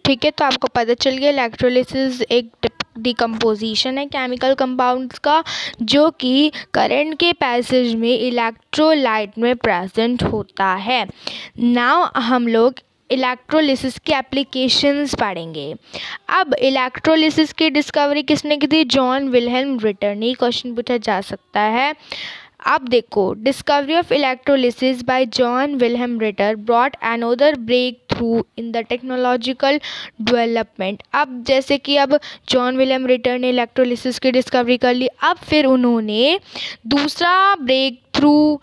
ठीक है, तो आपको पता चल गया इलेक्ट्रोलिसिस एक डिकम्पोजिशन है केमिकल कंपाउंड्स का, जो कि करंट के पैसेज में इलेक्ट्रोलाइट में प्रेजेंट होता है। नाउ हम लोग इलेक्ट्रोलिसिस के एप्लीकेशंस पढ़ेंगे। अब इलेक्ट्रोलिसिस की डिस्कवरी किसने की थी? जॉन विल्हेल्म रिटर ने। क्वेश्चन पूछा जा सकता है। अब देखो, discovery of electrolysis by John Wilhelm Ritter brought another breakthrough in the technological development. अब जैसे कि अब जॉन विलियम रिटर ने इलेक्ट्रोलिसिस की डिस्कवरी कर ली, अब फिर उन्होंने दूसरा ब्रेक थ्रू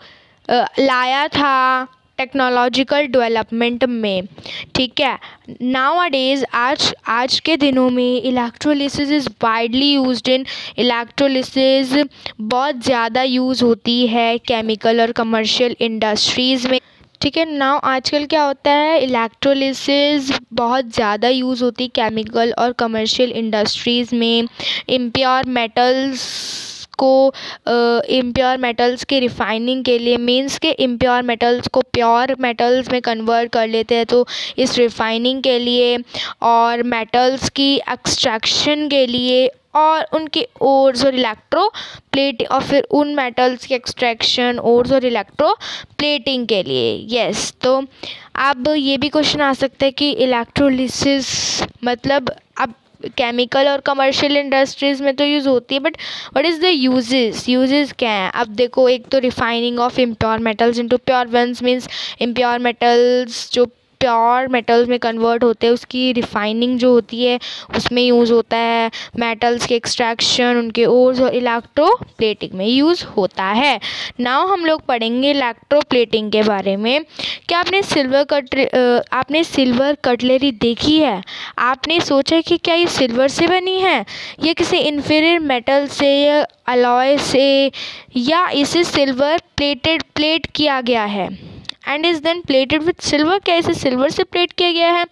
लाया था टेक्नोलॉजिकल डेवलपमेंट में। ठीक है, नाउ-अ-डेज आज के दिनों में electrolysis is widely used in electrolysis बहुत ज़्यादा यूज़ होती है केमिकल और कमर्शियल इंडस्ट्रीज़ में। ठीक है, नाउ आजकल क्या होता है, इलेक्ट्रोलिसिस बहुत ज़्यादा यूज़ होती है केमिकल और कमर्शियल इंडस्ट्रीज़ में। इम्प्योर मेटल्स के रिफाइनिंग के लिए, मीन्स के इम्प्योर मेटल्स को प्योर मेटल्स में कन्वर्ट कर लेते हैं, तो इस रिफाइनिंग के लिए और मेटल्स की एक्सट्रैक्शन के लिए और उनके ओर्स और इलेक्ट्रोप्लेटिंग, और फिर उन मेटल्स के एक्सट्रैक्शन, ओर्स और इलेक्ट्रोप्लेटिंग के लिए। यस, तो अब ये भी क्वेश्चन आ सकता है कि इलेक्ट्रोलिसिस मतलब अब केमिकल और कमर्शियल इंडस्ट्रीज़ में तो यूज़ होती है, but what is the uses क्या हैं? अब देखो, एक तो refining of impure metals into pure ones, means impure metals जो प्योर मेटल्स में कन्वर्ट होते हैं उसकी रिफाइनिंग जो होती है उसमें यूज़ होता है। मेटल्स के एक्सट्रैक्शन, उनके ओर्स और इलेक्ट्रोप्लेटिंग में यूज़ होता है। नाउ हम लोग पढ़ेंगे इलेक्ट्रोप्लेटिंग के बारे में। क्या आपने सिल्वर कटलरी देखी है? आपने सोचा कि क्या ये सिल्वर से बनी है या किसी इन्फीरियर मेटल से या अलॉय से, या इसे सिल्वर प्लेट किया गया है and is then plated with silver? क्या इसे सिल्वर से प्लेट किया गया है?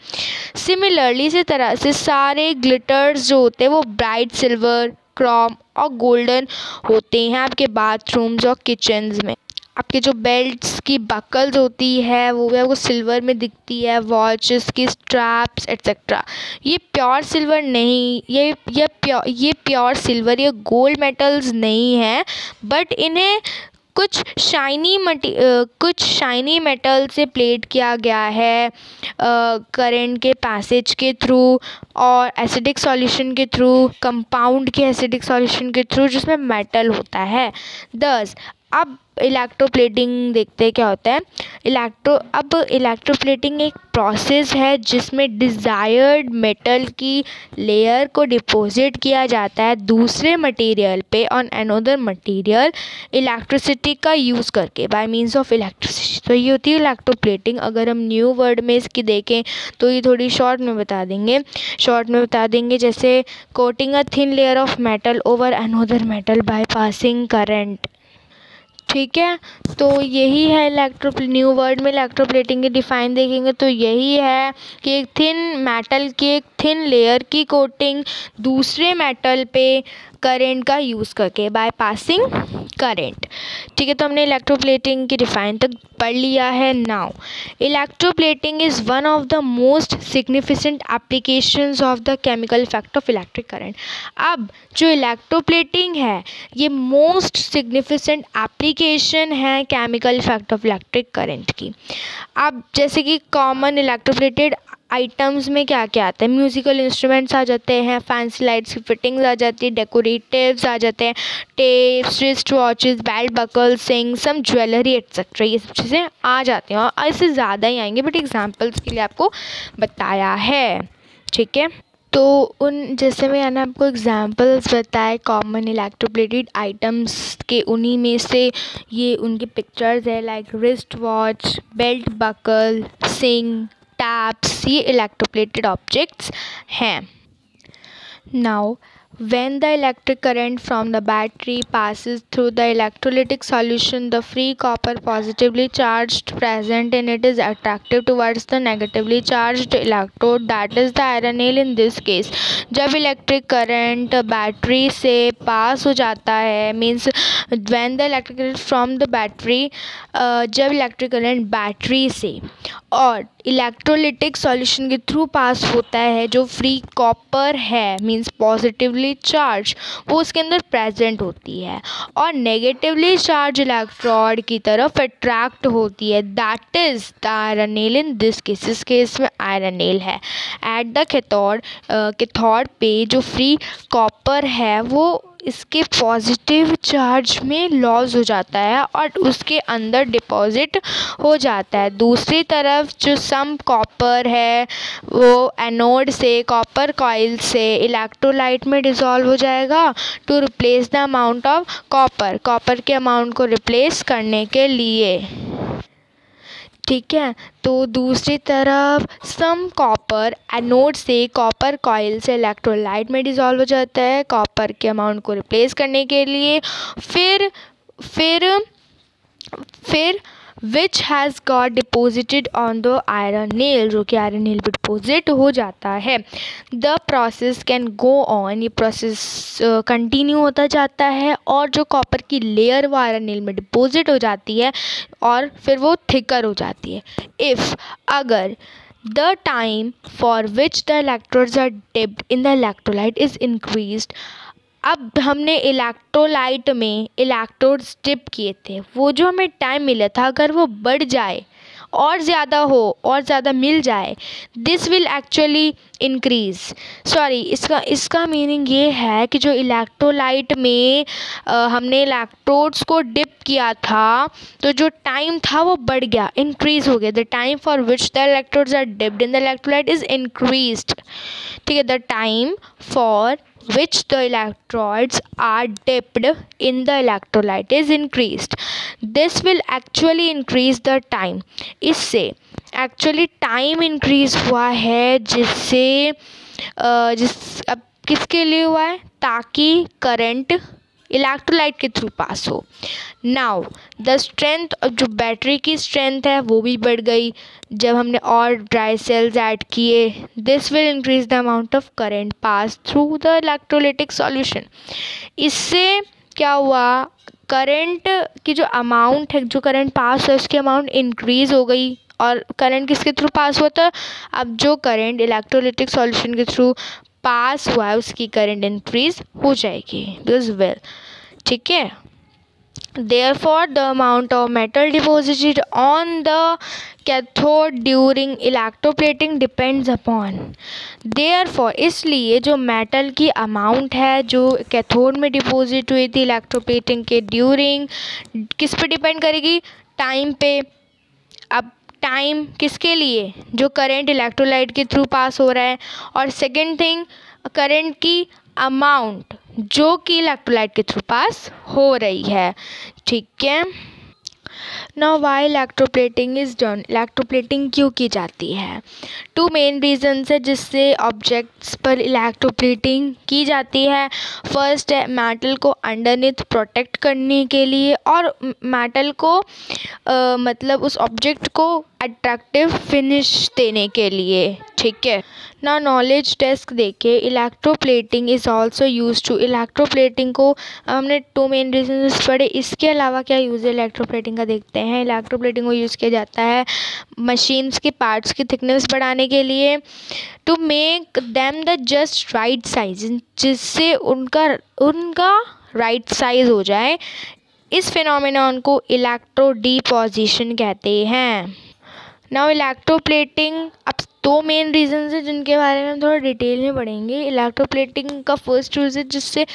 सिमिलरली इसी तरह से सारे ग्लिटर्स जो होते हैं वो ब्राइट सिल्वर, क्रोम और गोल्डन होते हैं आपके बाथरूम्स और किचन्स में। आपके जो बेल्ट्स की बकल्स होती है वो भी आपको सिल्वर में दिखती है, वॉचेस की स्ट्रैप्स एट्सेट्रा। ये प्योर सिल्वर नहीं, ये प्योर सिल्वर, ये गोल्ड मेटल्स नहीं है, बट इन्हें कुछ शाइनी मेटल से प्लेट किया गया है करंट के पैसेज के थ्रू और एसिडिक सॉल्यूशन के थ्रू, कंपाउंड के एसिडिक सॉल्यूशन के थ्रू जिसमें मेटल होता है। दस, अब इलेक्ट्रोप्लेटिंग देखते हैं क्या होता है। इलेक्ट्रोप्लेटिंग एक प्रोसेस है जिसमें डिज़ायर्ड मेटल की लेयर को डिपॉजिट किया जाता है दूसरे मटेरियल पे ऑन अनदर मटेरियल इलेक्ट्रिसिटी का यूज़ करके, बाय मींस ऑफ इलेक्ट्रिसिटी। तो ये होती है इलेक्ट्रोप्लेटिंग। अगर हम न्यू वर्ड में इसकी देखें तो ये थोड़ी शॉर्ट में बता देंगे, जैसे coating a thin layer of metal over another metal by passing current. ठीक है, तो यही है न्यू वर्ड में इलेक्ट्रोप्लेटिंग की डिफाइन देखेंगे तो यही है कि एक थिन मेटल की एक थिन लेयर की कोटिंग दूसरे मेटल पे करंट का यूज़ करके, बाय पासिंग करंट। ठीक है, तो हमने इलेक्ट्रोप्लेटिंग की डिफाइन तक पढ़ लिया है। Now electroplating is one of the most significant applications of the chemical effect of electric current. अब जो इलेक्ट्रोप्लेटिंग है ये मोस्ट सिग्निफिकेंट एप्लीकेशन है chemical effect of electric current की। अब जैसे कि कॉमन इलेक्ट्रोप्लेटेड आइटम्स में क्या क्या आता है, म्यूज़िकल इंस्ट्रूमेंट्स आ जाते हैं, फैंसी लाइट्स की फिटिंग्स आ जाती है, डेकोरेटिव्स आ जाते हैं, taps, wrist watches, belt buckle, sink, some jewellery etcetera, ये सब चीज़ें आ जाती हैं और इससे ज़्यादा ही आएंगे, बट एग्जांपल्स के लिए आपको बताया है। ठीक है, तो जैसे मैंने आपको एग्जांपल्स बताए कॉमन इलेक्ट्रोप्लेटेड आइटम्स के, उन्हीं में से ये उनकी पिक्चर्स है, like wrist watch, belt buckle, sink, taps, ये इलेक्ट्रोप्लेटेड ऑब्जेक्ट्स हैं। Now When the electric current from the battery passes through the electrolytic solution, the free copper positively charged present in it is attractive towards the negatively charged electrode, that is the iron nail in this case. जब electric current battery से पास हो जाता है, means when the electric current from the battery, जब electric current battery से और electrolytic solution के through pass होता है, जो फ्री कॉपर है मींस पॉजिटिवली चार्ज, वो उसके अंदर प्रेजेंट होती है और नेगेटिवली चार्ज इलेक्ट्रोड की तरफ अट्रैक्ट होती है, that is the iron nail in this case. इस केस में आयरन नेल है। एट द कैथोड पे जो फ्री कॉपर है वो इसके पॉजिटिव चार्ज में लॉस हो जाता है और उसके अंदर डिपॉजिट हो जाता है। दूसरी तरफ जो सम कॉपर है वो एनोड से कॉपर कॉइल से इलेक्ट्रोलाइट में डिसॉल्व हो जाएगा to replace the amount of copper के अमाउंट को रिप्लेस करने के लिए। ठीक है, तो दूसरी तरफ सम कॉपर एनोड से कॉपर कॉइल से इलेक्ट्रोलाइट में डिसॉल्व हो जाता है कॉपर के अमाउंट को रिप्लेस करने के लिए। फिर which has got deposited on the iron nail, जो कि आयरन नेल पर डिपोजिट हो जाता है। The process can go on, ये प्रोसेस कंटिन्यू होता जाता है और जो कॉपर की लेयर वो आयरन नेल में डिपोजिट हो जाती है और फिर वो थिकर हो जाती है। इफ़ अगर the time for which the electrodes are dipped in the electrolyte is increased, अब हमने इलेक्ट्रोलाइट में इलेक्ट्रोड्स डिप किए थे, वो जो हमें टाइम मिला था अगर वो बढ़ जाए और ज़्यादा हो और ज़्यादा मिल जाए, this will actually increase. Sorry, इसका मीनिंग ये है कि जो इलेक्ट्रोलाइट में हमने इलेक्ट्रोड्स को डिप किया था तो जो टाइम था वो बढ़ गया, इंक्रीज़ हो गया। The time for which the electrodes are dipped in the electrolyte is increased. ठीक है, the time for which the electrodes are dipped in the electrolyte is increased. This will actually increase the time. इससे actually time increase हुआ है जिससे अब किसके लिए हुआ है, ताकि करंट इलेक्ट्रोलाइट के थ्रू पास हो। नाउ द स्ट्रेंथ, जो बैटरी की स्ट्रेंथ है वो भी बढ़ गई जब हमने और ड्राई सेल्स ऐड किए। This will increase the amount of current pass through the electrolytic solution. इससे क्या हुआ, करंट की जो अमाउंट है, जो करंट पास है उसकी अमाउंट इंक्रीज हो गई। और करंट किसके थ्रू पास हुआ था, अब जो करंट इलेक्ट्रोलिटिक सॉल्यूशन के थ्रू पास हुआ है उसकी करंट इंक्रीज हो जाएगी दिस वेल। ठीक है, therefore the amount of metal deposited on the cathode during electroplating depends upon, therefore इसलिए जो मेटल की अमाउंट है जो कैथोड में डिपॉजिट हुई थी इलेक्ट्रोप्लेटिंग के ड्यूरिंग, किस पे डिपेंड करेगी, टाइम पे। अब टाइम किसके लिए, जो करंट इलेक्ट्रोलाइट के थ्रू पास हो रहा है, और सेकेंड थिंग करंट की अमाउंट जो कि इलेक्ट्रोलाइट के थ्रू पास हो रही है। ठीक है, now why electroplating is done, electroplating क्यों की जाती है, टू मेन रीजन्स है जिससे ऑब्जेक्ट्स पर इलेक्ट्रोप्लेटिंग की जाती है। फर्स्ट है मेटल को अंडरनीथ प्रोटेक्ट करने के लिए और मेटल को मतलब उस ऑब्जेक्ट को अट्रैक्टिव फिनिश देने के लिए। ठीक है, ना नॉलेज डेस्क देखे, electroplating is also use to, electroplating को हमने टू मेन रीजन पढ़े, इसके अलावा क्या यूज़ है इलेक्ट्रोप्लेटिंग का देखते हैं। इलेक्ट्रोप्लेटिंग को यूज़ किया जाता है मशीन्स के पार्ट्स की थिकनेस बढ़ाने के लिए, to make them the just right size, जिससे उनका राइट साइज हो जाए। इस फिनोमेनॉन को इलेक्ट्रो डिपोजिशन कहते हैं। नाउ इलेक्ट्रोप्लेटिंग, अब दो मेन रीजंस हैं जिनके बारे में हम थोड़ा डिटेल में पढ़ेंगे। इलेक्ट्रोप्लेटिंग का फर्स्ट यूज है जिससे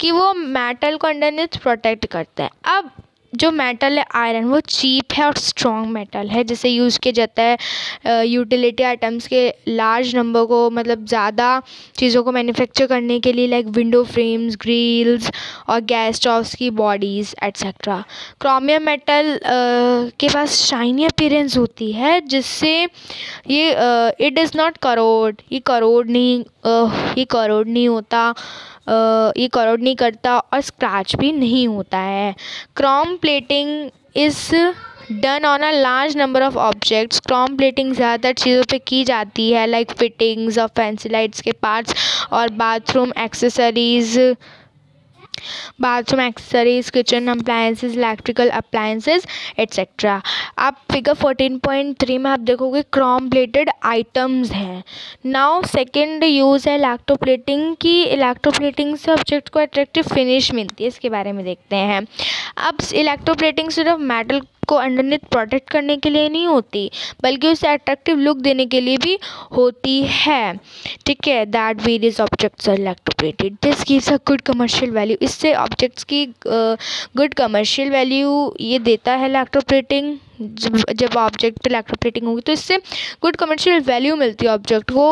कि वो मेटल को अंडरनीथ प्रोटेक्ट करता है। अब जो मेटल है आयरन वो चीप है और स्ट्रॉन्ग मेटल है, जिसे यूज़ किया जाता है यूटिलिटी आइटम्स के लार्ज नंबर को, मतलब ज़्यादा चीज़ों को मैन्युफैक्चर करने के लिए, लाइक विंडो फ्रेम्स, ग्रिल्स और गैस स्टोव्स की बॉडीज़ एट्सेट्रा। क्रोमियम मेटल के पास शाइनी अपीयरेंस होती है जिससे ये इट डज़ नॉट करोड, ये करोड नहीं होता। ये करोड नहीं करता और स्क्रैच भी नहीं होता है। Chrome plating is done on a large number of objects. Chrome plating ज़्यादातर चीज़ों पे की जाती है, लाइक फिटिंग्स और फैंसी लाइट्स के पार्ट्स और bathroom accessories, kitchen appliances, electrical appliances etcetera. आप फिगर 14.3 में आप देखोगे क्रोम प्लेटेड आइटम्स हैं। नाउ सेकंड यूज़ है इलेक्ट्रोप्लेटिंग की। इलेक्ट्रोप्लेटिंग से ऑब्जेक्ट को अट्रैक्टिव फिनिश मिलती है, इसके बारे में देखते हैं। अब इलेक्ट्रोप्लेटिंग सिर्फ मेटल को अंडरनीथ प्रोटेक्ट करने के लिए नहीं होती, बल्कि उसे अट्रैक्टिव लुक देने के लिए भी होती है। ठीक है, that various objects are electroplated, this gives a good commercial value. इससे ऑब्जेक्ट्स की गुड कमर्शियल वैल्यू ये देता है इलेक्ट्रोप्लेटिंग। जब ऑब्जेक्ट पे इलेक्ट्रोप्लेटिंग होगी तो इससे गुड कमर्शियल वैल्यू मिलती है ऑब्जेक्ट को।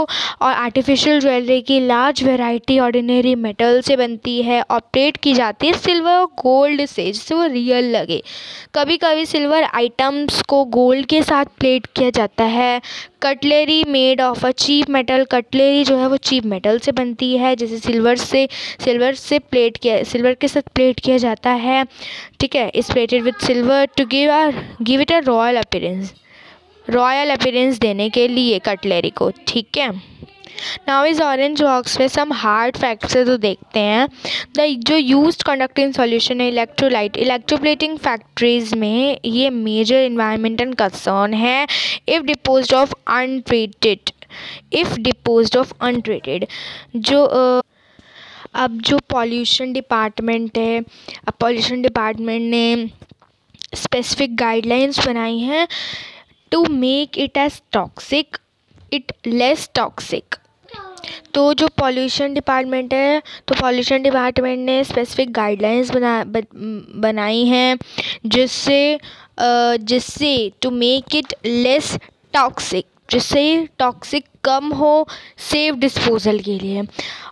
और आर्टिफिशियल ज्वेलरी की लार्ज वैरायटी ऑर्डिनरी मेटल से बनती है और प्लेट की जाती है सिल्वर और गोल्ड से, जिससे वो रियल लगे। कभी कभी सिल्वर आइटम्स को गोल्ड के साथ प्लेट किया जाता है। Cutlery made of a cheap metal, cutlery जो है वो चीप मेटल से बनती है, जैसे सिल्वर के साथ प्लेट किया जाता है। ठीक है, is plated with silver to give it a royal appearance देने के लिए कटलरी को। ठीक है, नाउ इस ऑरेंज बॉक्स में सम हार्ड फैक्ट्स है तो देखते हैं। जो यूज्ड कंडक्टिंग सॉल्यूशन है इलेक्ट्रोलाइट, इलेक्ट्रोप्लेटिंग फैक्ट्रीज में ये मेजर इन्वायरमेंटल कंसर्न है। इफ़ डिपोज्ड ऑफ अनट्रीटेड जो अब जो पॉल्यूशन डिपार्टमेंट है, अब पॉल्यूशन डिपार्टमेंट ने स्पेसिफिक गाइडलाइंस बनाई हैं to make it as toxic it less toxic. तो जो पॉल्यूशन डिपार्टमेंट है, तो पॉल्यूशन डिपार्टमेंट ने स्पेसिफिक गाइडलाइंस बनाई हैं जिससे to make it less toxic, जिससे टॉक्सिक कम हो, सेफ डिस्पोजल के लिए।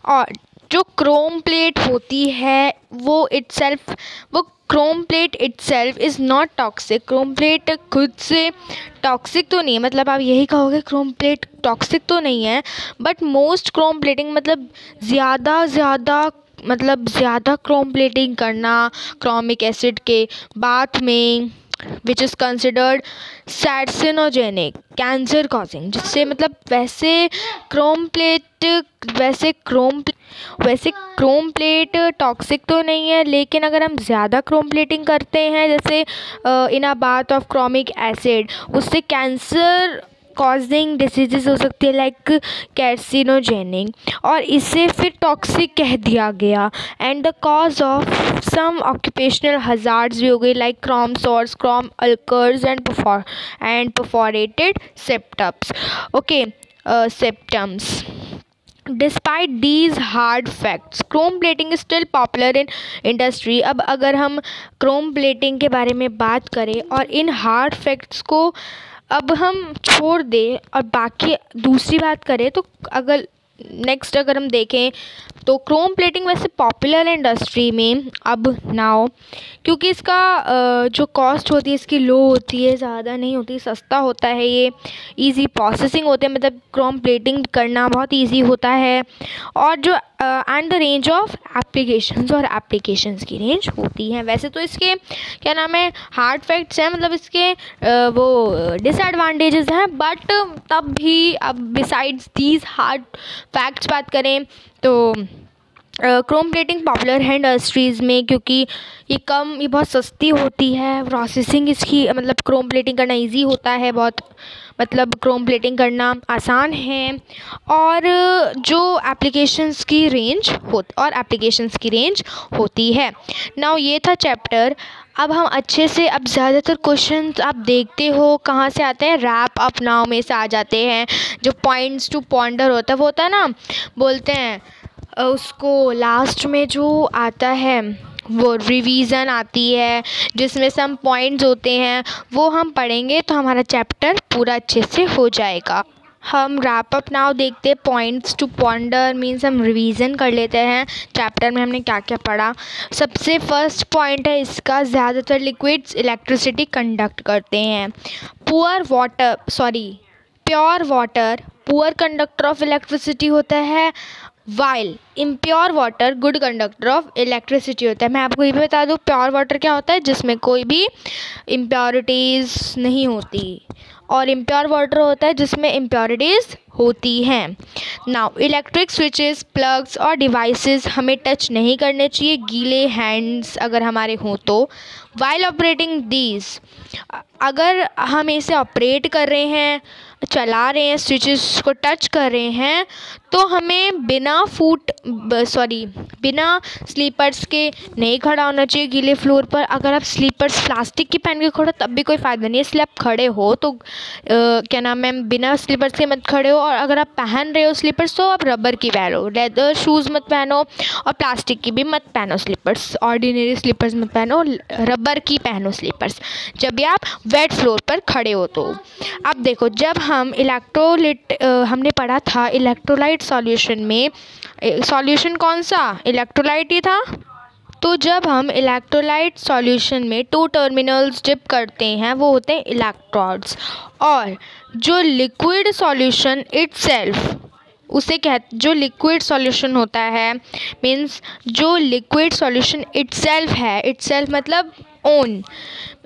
और जो क्रोम प्लेट होती है वो Chrome plate itself is not toxic. Chrome plate खुद से टॉक्सिक तो नहीं है, मतलब आप यही कहोगे क्रोम प्लेट टॉक्सिक तो नहीं है, बट मोस्ट क्रोम प्लेटिंग मतलब ज़्यादा क्रोम प्लेटिंग करना क्रोमिक एसिड के बाथ में which is considered carcinogenic, cancer causing, जिससे मतलब वैसे क्रोम प्लेट टॉक्सिक तो नहीं है, लेकिन अगर हम ज़्यादा क्रोम प्लेटिंग करते हैं जैसे in a bath of chromic acid, उससे कैंसर कॉजिंग डिसीजेस हो सकती है लाइक कार्सिनोजेनिक, और इसे फिर टॉक्सिक कह दिया गया। And the cause of some occupational hazards भी हो गई like chrome sores, chrome ulcers and perforated septums. Okay, septums. Despite these hard facts chrome plating is still popular in industry. अब अगर हम क्रोम प्लेटिंग के बारे में बात करें और इन हार्ड फैक्ट्स को अब हम छोड़ दें और बाकी दूसरी बात करें, तो अगर हम देखें तो क्रोम प्लेटिंग वैसे पॉपुलर है इंडस्ट्री में अब नाउ, क्योंकि इसका जो कॉस्ट होती है इसकी लो होती है, ज़्यादा नहीं होती, सस्ता होता है, ये इजी प्रोसेसिंग होते हैं, मतलब क्रोम प्लेटिंग करना बहुत इजी होता है। और जो and the range of applications की रेंज होती है। वैसे तो इसके क्या नाम है हार्ड फैक्ट्स हैं, मतलब इसके वो डिसएडवांटेजेस हैं, बट तब भी अब बिसाइड्स दीज हार्ड फैक्ट्स बात करें तो क्रोम प्लेटिंग पॉपुलर है इंडस्ट्रीज़ में, क्योंकि ये बहुत सस्ती होती है, प्रोसेसिंग इसकी मतलब क्रोम प्लेटिंग करना इजी होता है बहुत, मतलब क्रोम प्लेटिंग करना आसान है, और जो एप्लीकेशंस की रेंज होती है। नाउ ये था चैप्टर। अब हम अच्छे से अब ज़्यादातर क्वेश्चंस आप देखते हो कहाँ से आते हैं, रैप अप नाउ में से आ जाते हैं। जो पॉइंट्स टू पॉन्डर होता है वो होता है ना, बोलते हैं उसको लास्ट में जो आता है वो रिवीजन आती है, जिसमें सम पॉइंट्स होते हैं वो हम पढ़ेंगे तो हमारा चैप्टर पूरा अच्छे से हो जाएगा। हम रैप अप नाउ देखते हैं। पॉइंट्स टू पॉन्डर मीन्स हम रिवीजन कर लेते हैं चैप्टर में हमने क्या क्या पढ़ा। सबसे फर्स्ट पॉइंट है इसका, ज़्यादातर लिक्विड्स इलेक्ट्रिसिटी कंडक्ट करते हैं। Pure water poor conductor of electricity होता है, while impure water good conductor of electricity होता है। मैं आपको ये भी बता दूँ, प्योर वाटर क्या होता है, जिसमें कोई भी इम्प्योरिटीज़ नहीं होती, और इम्प्योर वाटर होता है जिसमें इम्प्योरिटीज़ होती हैं। नाउ इलेक्ट्रिक स्विचेस, प्लग्स और डिवाइसेस हमें टच नहीं करने चाहिए, गीले हैंड्स अगर हमारे हों तो। वाइल ऑपरेटिंग दीज, अगर हम इसे ऑपरेट कर रहे हैं, चला रहे हैं, स्विचेस को टच कर रहे हैं, तो हमें बिना स्लीपर्स के नहीं खड़ा होना चाहिए गीले फ्लोर पर। अगर आप स्लीपर्स प्लास्टिक की पहन के खड़े तब भी कोई फ़ायदा नहीं है, इसलिए आप खड़े हो तो क्या नाम है, बिना स्लीपर्स के मत खड़े हो। और अगर आप पहन रहे हो स्लीपर्स तो आप रबर की पहनो, लेदर शूज़ मत पहनो, और प्लास्टिक की भी मत पहनो स्लीपर्स, ऑर्डिनरी स्लीपर्स मत पहनो, रबर की पहनो स्लीपर्स जब भी आप वेट फ्लोर पर खड़े हो तो। अब देखो, जब हम हमने पढ़ा था इलेक्ट्रोलाइट सॉल्यूशन में, सॉल्यूशन कौन सा, इलेक्ट्रोलाइट ही था। तो जब हम इलेक्ट्रोलाइट सॉल्यूशन में 2 टर्मिनल्स डिप करते हैं वो होते हैं इलेक्ट्रोड्स, और जो लिक्विड सॉल्यूशन इटसेल्फ जो लिक्विड सॉल्यूशन होता है, मीन्स जो लिक्विड सॉल्यूशन इटसेल्फ है, इटसेल्फ मतलब ओन,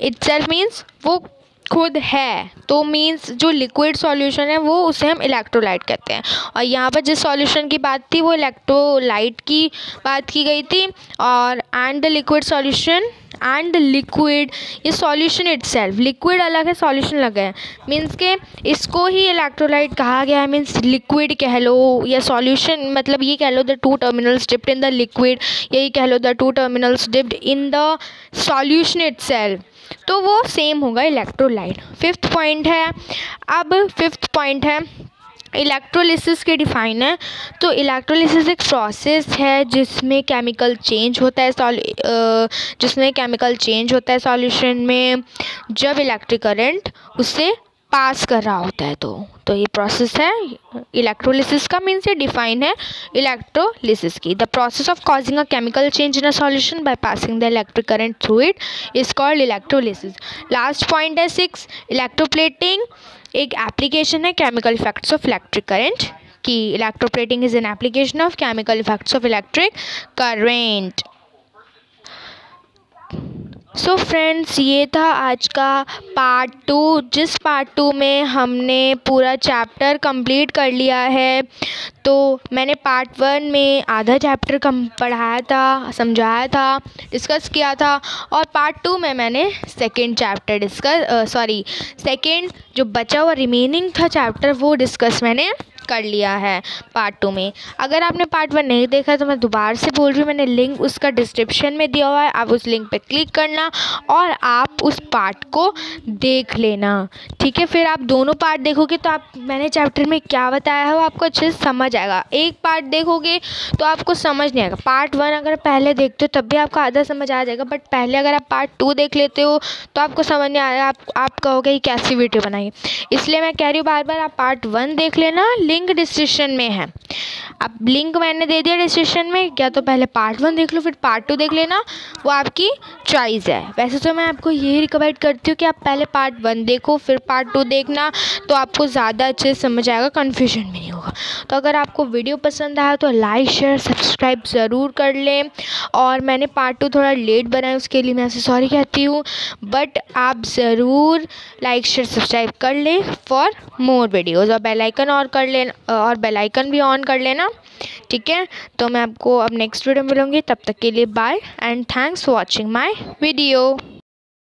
इटसेल्फ मीन्स वो खुद है, तो मीन्स जो लिक्विड सॉल्यूशन है वो उसे हम इलेक्ट्रोलाइट कहते हैं। और यहाँ पर जिस सॉल्यूशन की बात थी वो इलेक्ट्रोलाइट की बात की गई थी, और and the liquid solution and the liquid, ये सॉल्यूशन इटसेल्फ, लिक्विड अलग है सॉल्यूशन अलग है, मीन्स के इसको ही इलेक्ट्रोलाइट कहा गया है। मीन्स लिक्विड कह लो या सॉल्यूशन, मतलब ये कह लो the 2 terminals dipped in the liquid, यही कह लो the 2 terminals dipped in the solution itself, तो वो सेम होगा इलेक्ट्रोलाइट। फिफ्थ पॉइंट है इलेक्ट्रोलिसिस के डिफाइन है। तो इलेक्ट्रोलिसिस एक प्रोसेस है जिसमें केमिकल चेंज होता है सॉल्यूशन में, जब इलेक्ट्रिक करंट उससे पास कर रहा होता है तो ये प्रोसेस है इलेक्ट्रोलिसिस का। मीन्स ये डिफाइन है इलेक्ट्रोलिसिस की, the process of causing a chemical change in a solution by passing the electric current through it is called electrolysis. Last point है 6, इलेक्ट्रोप्लेटिंग एक एप्लीकेशन है chemical effects of electric current की। Electroplating is an application of chemical effects of electric current. So friends, ये था आज का part 2, जिस part 2 में हमने पूरा चैप्टर कंप्लीट कर लिया है। तो मैंने पार्ट 1 में आधा चैप्टर पढ़ाया था, समझाया था, डिस्कस किया था, और पार्ट 2 में मैंने सेकंड जो बचा हुआ रिमेनिंग था चैप्टर वो डिस्कस मैंने कर लिया है पार्ट 2 में। अगर आपने पार्ट 1 नहीं देखा तो मैं दोबारा से बोल रही हूँ, मैंने लिंक उसका डिस्क्रिप्शन में दिया हुआ है, आप उस लिंक पे क्लिक करना और आप उस पार्ट को देख लेना, ठीक है। फिर आप दोनों पार्ट देखोगे तो आप मैंने चैप्टर में क्या बताया है वो आपको अच्छे से समझ आएगा। एक पार्ट देखोगे तो आपको समझ नहीं आएगा, पार्ट 1 अगर पहले देखते हो तब भी आपको आधा समझ आ जाएगा, बट पहले अगर आप पार्ट 2 देख लेते हो तो आपको समझ नहीं आएगा, आप कहोगे ये कैसी वीडियो बनाई। इसलिए मैं कह रही हूँ बार बार आप पार्ट 1 देख लेना, लिंक डिस्क्रिप्शन में है। अब लिंक मैंने दे दिया डिस्क्रिप्शन में, क्या तो पहले पार्ट 1 देख लो फिर पार्ट 2 देख लेना, वो आपकी चॉइस है। वैसे तो मैं आपको यही रिकमेंड करती हूँ कि आप पहले पार्ट 1 देखो फिर पार्ट 2 देखना, तो आपको ज़्यादा अच्छे से समझ आएगा, कन्फ्यूजन भी नहीं होगा। तो अगर आपको वीडियो पसंद आया तो लाइक शेयर सब्सक्राइब ज़रूर कर लें। और मैंने पार्ट 2 थोड़ा लेट बनाया, उसके लिए मैं आपसे सॉरी कहती हूँ, बट आप ज़रूर लाइक शेयर सब्सक्राइब कर लें फॉर मोर वीडियोज़, और बेल आइकन भी ऑन कर लेना, ठीक है। तो मैं आपको अब नेक्स्ट वीडियो में मिलूँगी, तब तक के लिए bye and thanks for watching my video.